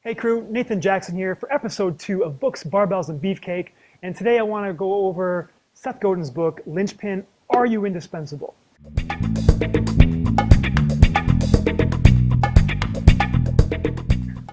Hey crew, Nathan Jackson here for episode 2 of Books, Barbells, and Beefcake. And today I want to go over Seth Godin's book, Linchpin, Are You Indispensable?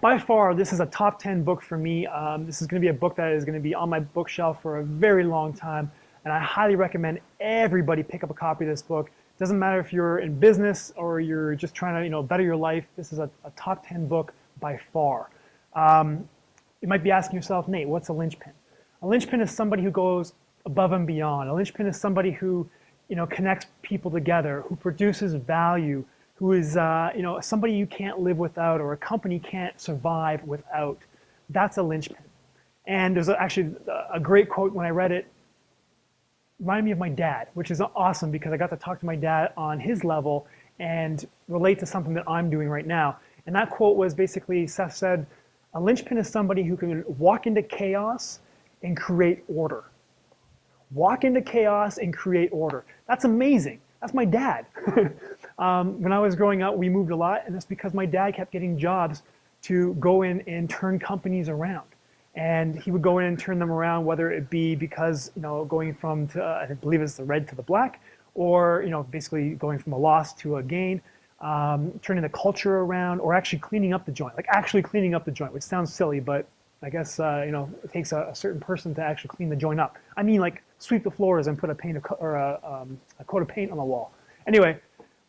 By far, this is a top 10 book for me. This is going to be a book that is going to be on my bookshelf for a very long time. And I highly recommend everybody pick up a copy of this book. It doesn't matter if you're in business or you're just trying to better your life. This is a top 10 book by far. You might be asking yourself, Nate, what's a linchpin? A linchpin is somebody who goes above and beyond. A linchpin is somebody who, connects people together, who produces value, who is, somebody you can't live without or a company can't survive without. That's a linchpin. And there's actually a great quote when I read it, reminded me of my dad, which is awesome because I got to talk to my dad on his level and relate to something that I'm doing right now. And that quote was basically, Seth said, a linchpin is somebody who can walk into chaos and create order. Walk into chaos and create order. That's amazing. That's my dad. When I was growing up, we moved a lot, and that's because my dad kept getting jobs to go in and turn companies around. And he would go in and turn them around, whether it be because, going from, I believe it's the red to the black, or, basically going from a loss to a gain. Turning the culture around, or actually cleaning up the joint, which sounds silly, but I guess it takes a certain person to actually clean the joint up. I mean, like sweep the floors and put a coat of paint on the wall. Anyway,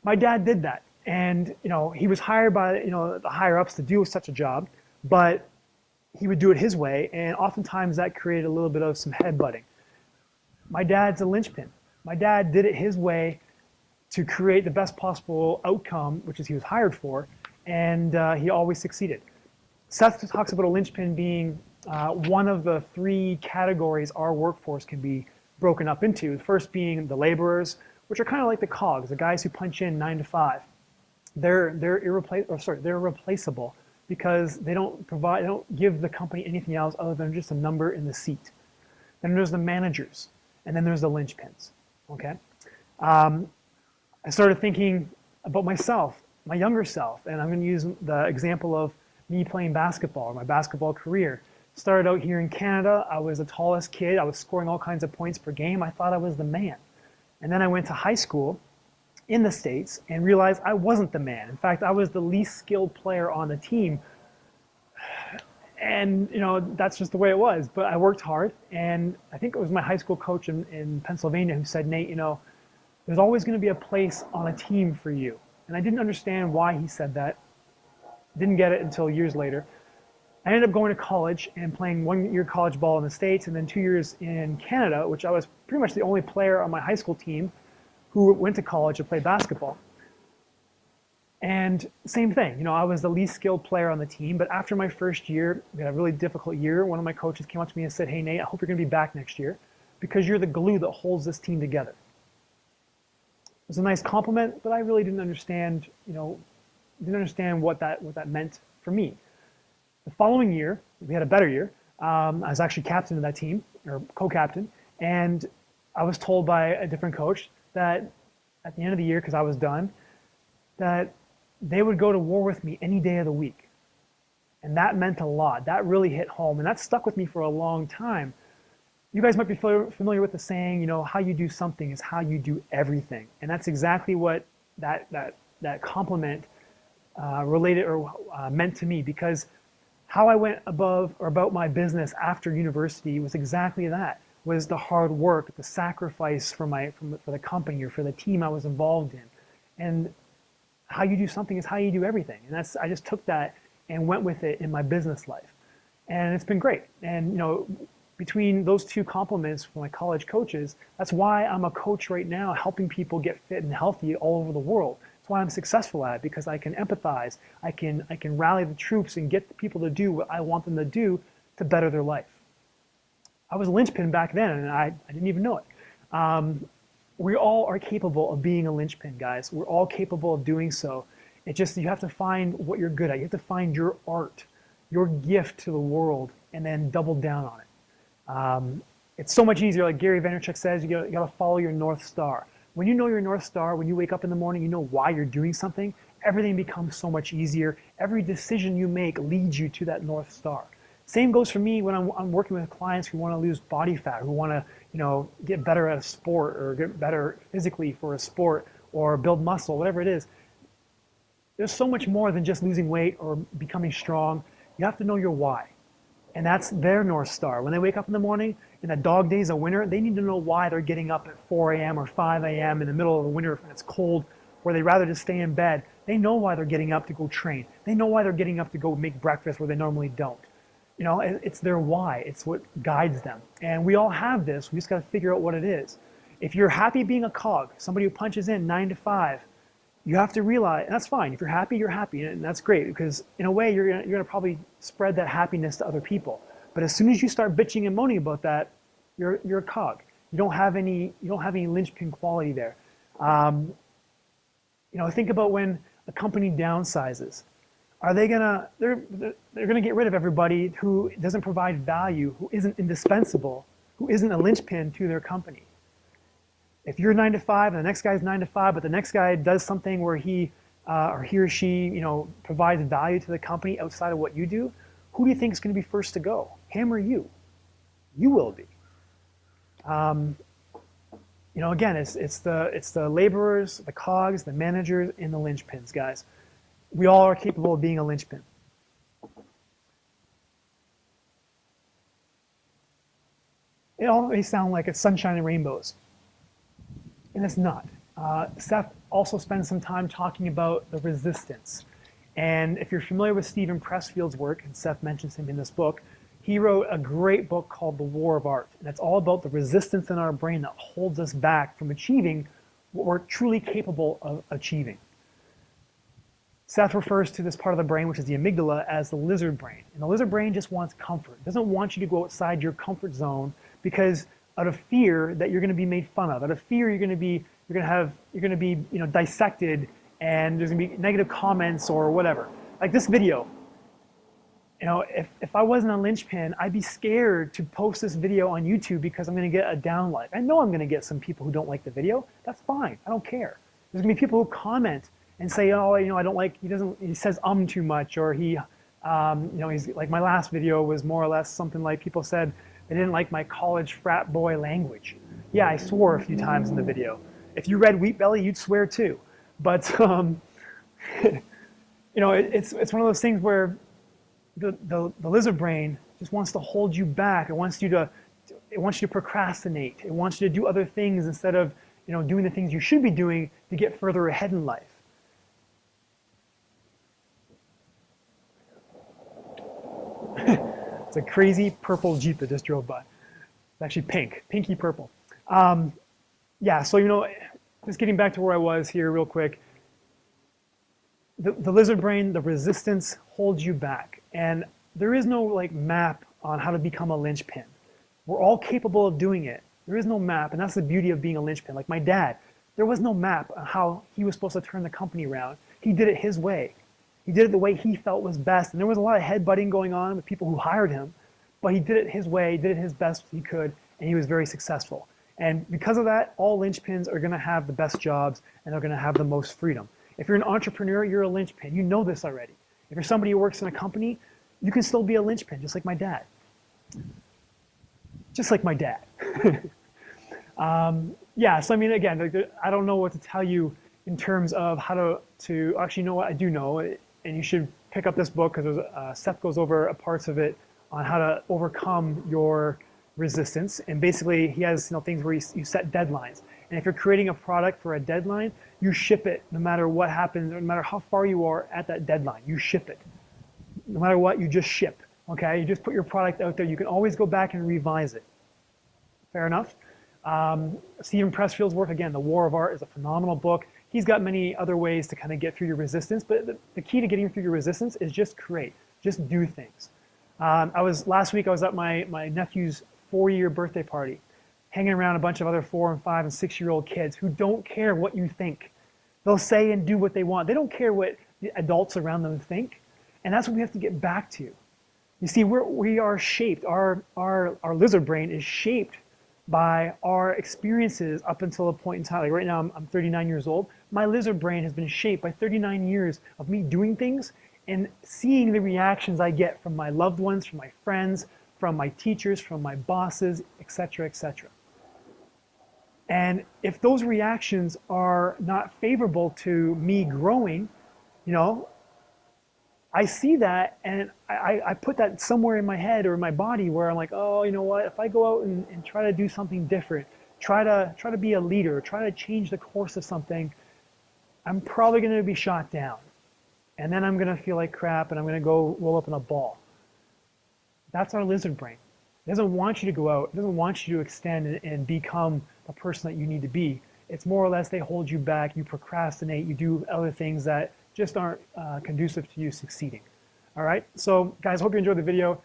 my dad did that, and he was hired by the higher ups to do such a job, but he would do it his way, and oftentimes that created a little bit of some headbutting. My dad's a linchpin. My dad did it his way to create the best possible outcome, which is he was hired for, and he always succeeded. Seth talks about a linchpin being one of the 3 categories our workforce can be broken up into. The first being the laborers, which are kind of like the cogs, the guys who punch in 9 to 5. They're replaceable because they don't give the company anything else other than just a number in the seat. Then there's the managers, and then there's the linchpins. Okay. I started thinking about myself, my younger self, and I'm going to use the example of me playing basketball, my basketball career. Started out here in Canada. I was the tallest kid. I was scoring all kinds of points per game. I thought I was the man. And then I went to high school in the States and realized I wasn't the man. In fact, I was the least skilled player on the team. And, that's just the way it was. But I worked hard, and I think it was my high school coach in Pennsylvania who said, Nate, there's always going to be a place on a team for you. And I didn't understand why he said that. Didn't get it until years later. I ended up going to college and playing 1 year college ball in the States and then 2 years in Canada, which I was pretty much the only player on my high school team who went to college to play basketball. And same thing, I was the least skilled player on the team, but after my first year, we had a really difficult year. One of my coaches came up to me and said, hey Nate, I hope you're going to be back next year because you're the glue that holds this team together. It was a nice compliment, but I really didn't understand, what that meant for me. The following year, we had a better year. I was actually captain of that team, or co-captain, and I was told by a different coach that at the end of the year, because I was done, that they would go to war with me any day of the week. And that meant a lot. That really hit home, and that stuck with me for a long time. You guys might be familiar with the saying, how you do something is how you do everything. And that's exactly what that compliment related or meant to me, because how I went about my business after university was exactly that, was the hard work, the sacrifice for the company or for the team I was involved in. And how you do something is how you do everything. And I just took that and went with it in my business life. And it's been great. And, between those 2 compliments from my college coaches, that's why I'm a coach right now, helping people get fit and healthy all over the world. That's why I'm successful at it, because I can empathize, I can rally the troops and get the people to do what I want them to do to better their life. I was a linchpin back then, and I didn't even know it. We all are capable of being a linchpin, guys. We're all capable of doing so. You have to find what you're good at. You have to find your art, your gift to the world, and then double down on it. It's so much easier, like Gary Vaynerchuk says, you got to follow your North Star. When you know your North Star, when you wake up in the morning, you know why you're doing something, everything becomes so much easier. Every decision you make leads you to that North Star. Same goes for me when I'm working with clients who want to lose body fat, who want to, get better at a sport or get better physically for a sport or build muscle, whatever it is. There's so much more than just losing weight or becoming strong. You have to know your why. And that's their North Star. When they wake up in the morning, in the dog days of winter, they need to know why they're getting up at 4 a.m. or 5 a.m. in the middle of the winter when it's cold, where they'd rather just stay in bed. They know why they're getting up to go train. They know why they're getting up to go make breakfast where they normally don't. It's their why. It's what guides them. And we all have this. We just got to figure out what it is. If you're happy being a cog, somebody who punches in 9 to 5, you have to realize, and that's fine. If you're happy, and that's great, because in a way, you're gonna probably spread that happiness to other people. But as soon as you start bitching and moaning about that, you're a cog. You don't have any linchpin quality there. Think about when a company downsizes. Are they gonna? They're gonna get rid of everybody who doesn't provide value, who isn't indispensable, who isn't a linchpin to their company. If you're 9 to 5 and the next guy's 9 to 5, but the next guy does something where he or she, provides value to the company outside of what you do, who do you think is going to be first to go? Him or you? You will be. Again, it's the laborers, the cogs, the managers, and the linchpins, guys. We all are capable of being a linchpin. It all may sound like it's sunshine and rainbows. And it's not. Seth also spends some time talking about the resistance. And if you're familiar with Steven Pressfield's work, and Seth mentions him in this book, he wrote a great book called The War of Art. And it's all about the resistance in our brain that holds us back from achieving what we're truly capable of achieving. Seth refers to this part of the brain, which is the amygdala, as the lizard brain. And the lizard brain just wants comfort. It doesn't want you to go outside your comfort zone because out of fear that you're going to be made fun of, out of fear you're going to be dissected, and there's going to be negative comments or whatever. Like this video, if I wasn't a linchpin, I'd be scared to post this video on YouTube because I'm going to get a download. I know I'm going to get some people who don't like the video. That's fine. I don't care. There's going to be people who comment and say, I don't like, he says too much, or he's like, my last video was more or less something like people said they didn't like my college frat boy language. Yeah, I swore a few times in the video. If you read Wheat Belly, you'd swear too. But it's one of those things where the lizard brain just wants to hold you back. It wants you to procrastinate. It wants you to do other things instead of doing the things you should be doing to get further ahead in life. It's a crazy purple Jeep that just drove by. It's actually pink, pinky purple. So just getting back to where I was here real quick. The lizard brain, the resistance holds you back. And there is no map on how to become a linchpin. We're all capable of doing it. There is no map, and that's the beauty of being a linchpin. Like my dad, there was no map on how he was supposed to turn the company around. He did it his way. He did it the way he felt was best. And there was a lot of headbutting going on with people who hired him, but he did it his way, did it his best he could, and he was very successful. And because of that, all linchpins are going to have the best jobs and they're going to have the most freedom. If you're an entrepreneur, you're a linchpin. You know this already. If you're somebody who works in a company, you can still be a linchpin, just like my dad. Just like my dad. So I mean, again, I don't know what to tell you in terms of how to actually know what I do know, and you should pick up this book because Seth goes over parts of it on how to overcome your resistance. And basically, he has things where you set deadlines. And if you're creating a product for a deadline, you ship it no matter what happens, no matter how far you are at that deadline. You ship it. No matter what, you just ship. Okay? You just put your product out there. You can always go back and revise it. Fair enough? Steven Pressfield's work, again, The War of Art, is a phenomenal book. He's got many other ways to kind of get through your resistance, but the key to getting through your resistance is just create. Just do things. Last week I was at my nephew's 4-year birthday party, hanging around a bunch of other 4 and 5 and 6-year-old kids who don't care what you think. They'll say and do what they want. They don't care what the adults around them think. And that's what we have to get back to. You see, we are shaped, our lizard brain is shaped by our experiences up until a point in time. Like right now, I'm 39 years old. My lizard brain has been shaped by 39 years of me doing things and seeing the reactions I get from my loved ones, from my friends, from my teachers, from my bosses, etc., etc. And if those reactions are not favorable to me growing, you know, I see that and I put that somewhere in my head or in my body where I'm like, oh, you know what? If I go out and try to do something different, try to be a leader, try to change the course of something, I'm probably going to be shot down. And then I'm going to feel like crap and I'm going to go roll up in a ball. That's our lizard brain. It doesn't want you to go out. It doesn't want you to extend and become the person that you need to be. It's more or less they hold you back. You procrastinate. You do other things that just aren't conducive to you succeeding. All right. So guys, hope you enjoyed the video.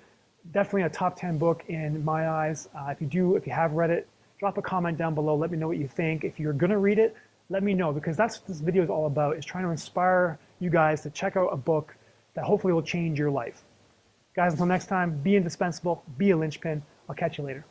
Definitely a top 10 book in my eyes. If you have read it, drop a comment down below. Let me know what you think. If you're going to read it, let me know, because that's what this video is all about, is trying to inspire you guys to check out a book that hopefully will change your life. Guys, until next time, be indispensable, be a linchpin. I'll catch you later.